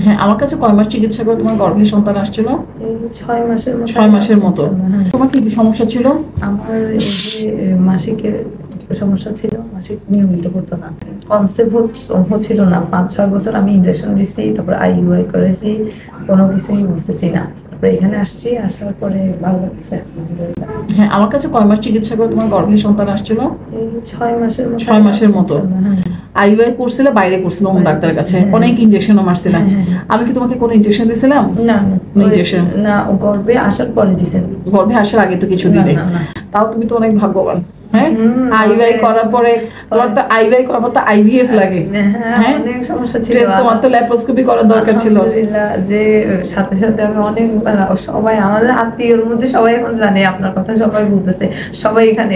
হ্যাঁ, আমার কাছে কয় মাস চিকিৎসা করে তোমার গর্ভে সন্তান আসছিল? 6 মাসের মতো। তোমার কি কি সমস্যা ছিল? আমার এই যে মাসিকের সমস্যা ছিল, মাসিক নিয়মিত হতো না, কনসেপ্ট হচ্ছিল না। 5-6 বছর আমি ইনজেকশন দিচ্ছি, তারপর IUI করেছি, কোনো কিছুই বুঝতেছি না। তারপরে এখানে আসছি, আসার পরে ভালো লাগছে। হ্যাঁ, আমার কাছে কয় মাস চিকিৎসা করে তোমার গর্ভে সন্তান আসছিল? 6 মাসের মতো। IUI করছিল, বাইরে করছিল অন্য ডাক্তারের কাছে, অনেক ইনজেকশনও মারছিলাম। আমি কি তোমাকে কোনো ইনজেকশন দিয়েছিলাম? না ইনজেকশন না, ও গর্ভে আসার পরে দিছেন। গর্ভে আসার আগে তো কিছু দিলে, তাও তুমি তো অনেক ভাগ্যবান। হ্যাঁ, IUI করার পরে তোমার তো IUI করার পর তো IVF লাগে। হ্যাঁ, অনেক সমস্যা ছিল। তোমার তো ল্যাপ্রোস্কোপি করার দরকার ছিল। আলহামদুলিল্লাহ, যে সাথে সাথে আমি অনেক সবাই আমাদের আত্মীয়র মধ্যে সবাই এখন জানে আপনার কথা, সবাই বলতেছে, সবাই এখানে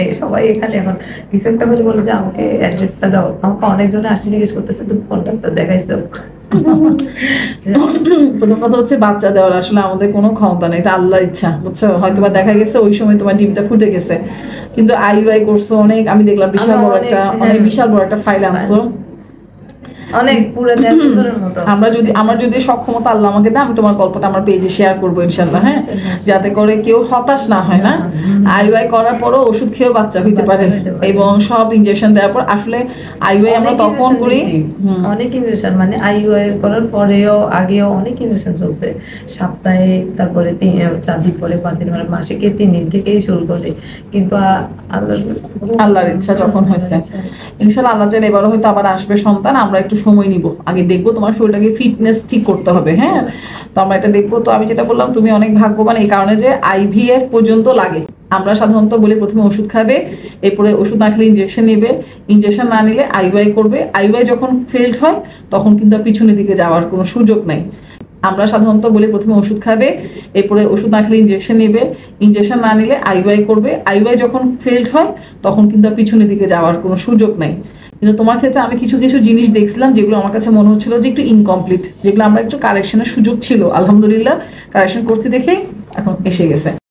এখন কিছু একটা বলে বলে যে আমাকে অ্যাড্রেসটা দাও। আমাকে অনেকজনে আসি জিজ্ঞেস করতেছে তুমি কোন ডাক্তার দেখাইছো। প্রথম কথা হচ্ছে বাচ্চা দেওয়ার আসলে আমাদের কোনো ক্ষমতা নেই, এটা আল্লাহর ইচ্ছা, বুঝছো? হয়তো বা দেখা গেছে ওই সময় তোমার ডিমটা ফুটে গেছে, কিন্তু IUI করছো অনেক, আমি দেখলাম বিশাল বড় একটা বিশাল বড় একটা ফাইল আনছো, অনেক পুরো 1.5 বছরের মতো। আমার যদি সক্ষমতা আল্লাহ আমাকে দেয়, আমি তোমার গল্পটা আমার পেজে শেয়ার করবো ইনশাল্লাহ। হ্যাঁ, যাতে করে কেউ হতাশ না হয়। না, IUI করার পরও ওষুধ খেয়েও বাচ্চা হইতে পারে, এবং সব ইনজেকশন দেওয়ার পর আসলে IUI আমরা তখন করি অনেক ইনজেকশন, মানে IUI করার পরেও আগেও অনেক ইনজেকশন চলছে, সপ্তাহে, তারপরে 4 দিন পরে, 5 দিন পরে, মাসিকে 3 দিন থেকেই শুরু করে। কিন্তু আল্লাহর ইচ্ছা যখন হয়েছে, ইনশাল্লাহ আল্লাহ চাইলে এবারও হয়তো আবার আসবে সন্তান। আমরা একটু সময় নিব, আগে দেখবো তোমার শরীরটাকে ফিটনেস ঠিক করতে হবে। হ্যাঁ, তো আমরা এটা দেখবো। তো আমি যেটা বললাম, তুমি অনেক ভাগ্যবান এই কারণে যে IVF পর্যন্ত লাগে। আমরা সাধারণত বলি প্রথমে ওষুধ খাবে, এরপরে ওষুধ না খেলে ইনজেকশন নেবে, ইনজেকশন না নিলে IUI করবে। IUI যখন ফেল্ড হয় তখন কিন্তু আর পিছনের দিকে যাওয়ার কোনো সুযোগ নাই। আমরা সাধারণত বলি প্রথমে ওষুধ খাবে, এরপরে ওষুধ না খেলে ইনজেকশন নেবে, ইনজেকশন না নিলে IUI করবে। IUI যখন ফেল্ড হয় তখন কিন্তু আর পিছনের দিকে যাওয়ার কোনো সুযোগ নাই। কিন্তু তোমার ক্ষেত্রে আমি কিছু কিছু জিনিস দেখছিলাম যেগুলো আমার কাছে মনে হচ্ছিল যে একটু ইনকমপ্লিট, যেগুলো আমরা একটু কারেকশনের সুযোগ ছিল। আলহামদুলিল্লাহ কারেকশন করছি দেখে এখন এসে গেছে।